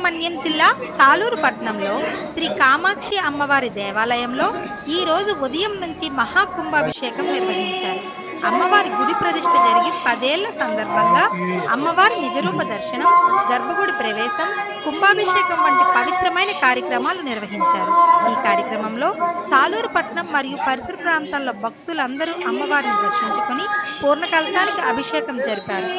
మన్యం జిల్లా సాలూరు పట్టణంలో శ్రీ కామాక్షి అమ్మవారి దేవాలయంలో ఈ రోజు ఉదయం నుంచి మహాకుంభాభిషేకం నిర్వహించారు. అమ్మవారి గుడి ప్రతిష్ఠ జరిగి 10 ఏళ్ల సందర్భంగా అమ్మవారి నిజరూప దర్శనం, గర్భగుడి ప్రవేశం, కుంభాభిషేకం వంటి పవిత్రమైన కార్యక్రమాలు నిర్వహించారు. ఈ కార్యక్రమంలో సాలూరు పట్టణం మరియు పరిసర ప్రాంతాల్లో భక్తులందరూ అమ్మవారిని దర్శించుకుని పూర్ణ కలశానికి అభిషేకం జరిపారు.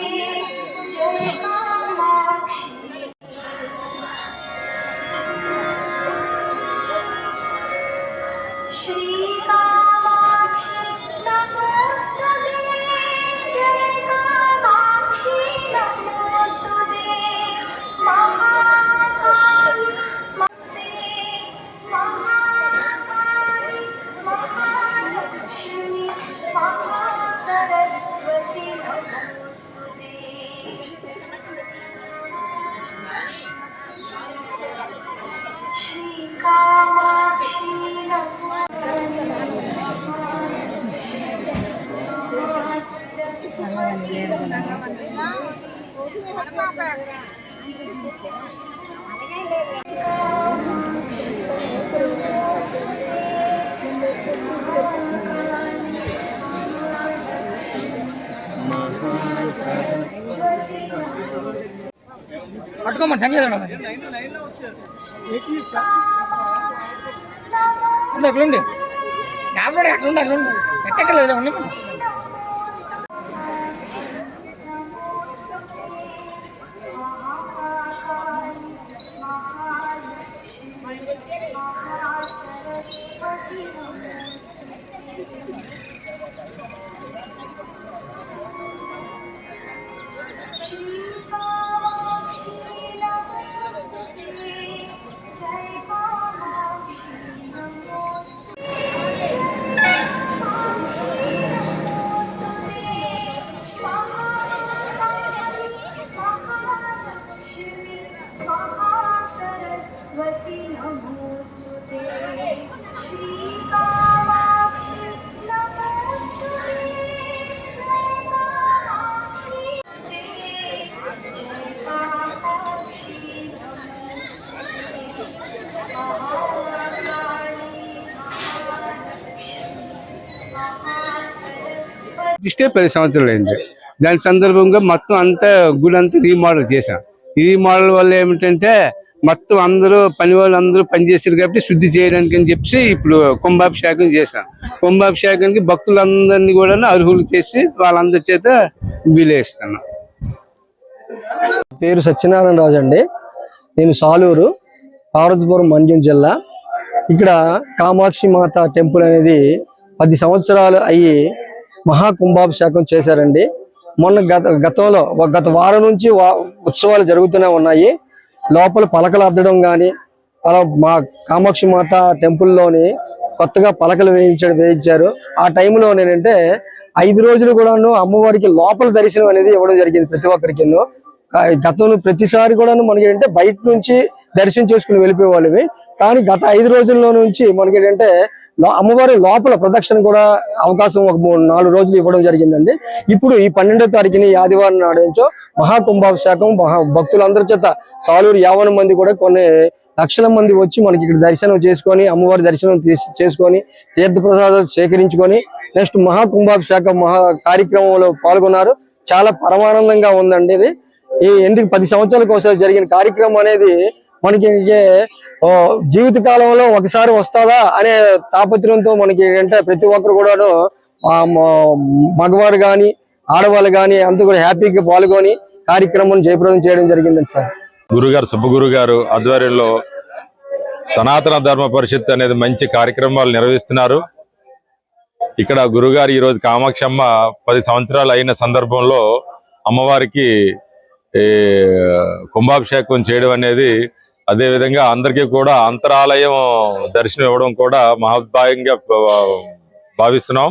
పట్టుకోమని సంగీతం అక్కడుండి అక్కడుండి ఎక్కలేదు ఉండి ఇష్టే 10 సంవత్సరాలు అయింది. దాని సందర్భంగా మొత్తం అంతా గుడి అంతా రీమోడల్ చేశాం. ఈ రీమోడల్ వల్ల ఏమిటంటే మొత్తం అందరూ పని వాళ్ళు అందరూ పనిచేసారు కాబట్టి శుద్ధి చేయడానికి అని చెప్పి ఇప్పుడు కుంభాభిషేకం చేశాం. కుంభాభిషేకానికి భక్తులందరినీ కూడా అర్హులు చేసి వాళ్ళందరి చేత బిలేస్తున్నాం. పేరు సత్యనారాయణ రాజు అండి. నేను సాలూరు పార్వతీపురం మన్యం జిల్లా. ఇక్కడ కామాక్షి మాత టెంపుల్ అనేది 10 సంవత్సరాలు అయ్యి మహాకుంభాభిషేకం చేశారండి. మొన్న గతంలో గత వారం నుంచి ఉత్సవాలు జరుగుతూనే ఉన్నాయి. లోపల పలకలు అద్దడం కానీ మా కామాక్షి మాత టెంపుల్లోని కొత్తగా పలకలు వేయించారు. ఆ టైంలో నేనంటే 5 రోజులు కూడాను అమ్మవారికి లోపల దర్శనం అనేది ఇవ్వడం జరిగింది ప్రతి ఒక్కరికి. గతంలో ప్రతిసారి కూడాను మనకి ఏంటంటే బయట నుంచి దర్శనం చేసుకుని వెళ్ళిపోయేవాళ్ళవి. కానీ గత 5 రోజుల్లో నుంచి మనకి ఏంటంటే అమ్మవారి లోపల ప్రదక్షిణ కూడా అవకాశం ఒక 4 రోజులు ఇవ్వడం జరిగిందండి. ఇప్పుడు ఈ 12వ తారీఖుని ఆదివారం నాడు నుంచో మహాకుంభాభిషేకం భక్తులందరి చేత సాలూరు 50 మంది కూడా కొన్ని లక్షల మంది వచ్చి మనకి ఇక్కడ దర్శనం చేసుకొని అమ్మవారి దర్శనం చేసుకొని తీర్థప్రసాదాలు సేకరించుకొని నెక్స్ట్ మహాకుంభాభిషేకం కార్యక్రమంలో పాల్గొన్నారు. చాలా పరమానందంగా ఉందండి. ఇది ఎందుకు 10 సంవత్సరాలకు ఒకసారి జరిగిన కార్యక్రమం అనేది మనకి జీవిత కాలంలో ఒకసారి వస్తుందా అనే తాపత్రయంతో మనకి అంటే ప్రతి ఒక్కరు కూడాను మగవారు కానీ ఆడవాళ్ళు కానీ అంతా కూడా హ్యాపీగా పాల్గొని కార్యక్రమం జయప్రదం చేయడం జరిగిందండి సార్. గురుగారు సుబ్బగురు గారు ఆధ్వర్యంలో సనాతన ధర్మ పరిషత్ అనేది మంచి కార్యక్రమాలు నిర్వహిస్తున్నారు. ఇక్కడ గురుగారు ఈరోజు కామాక్షమ్మ 10 సంవత్సరాలు అయిన సందర్భంలో అమ్మవారికి కుంభాభిషేకం చేయడం అనేది, అదేవిధంగా అందరికీ కూడా అంతరాలయం దర్శనం ఇవ్వడం కూడా మహద్భాగ్యంగా భావిస్తున్నాం.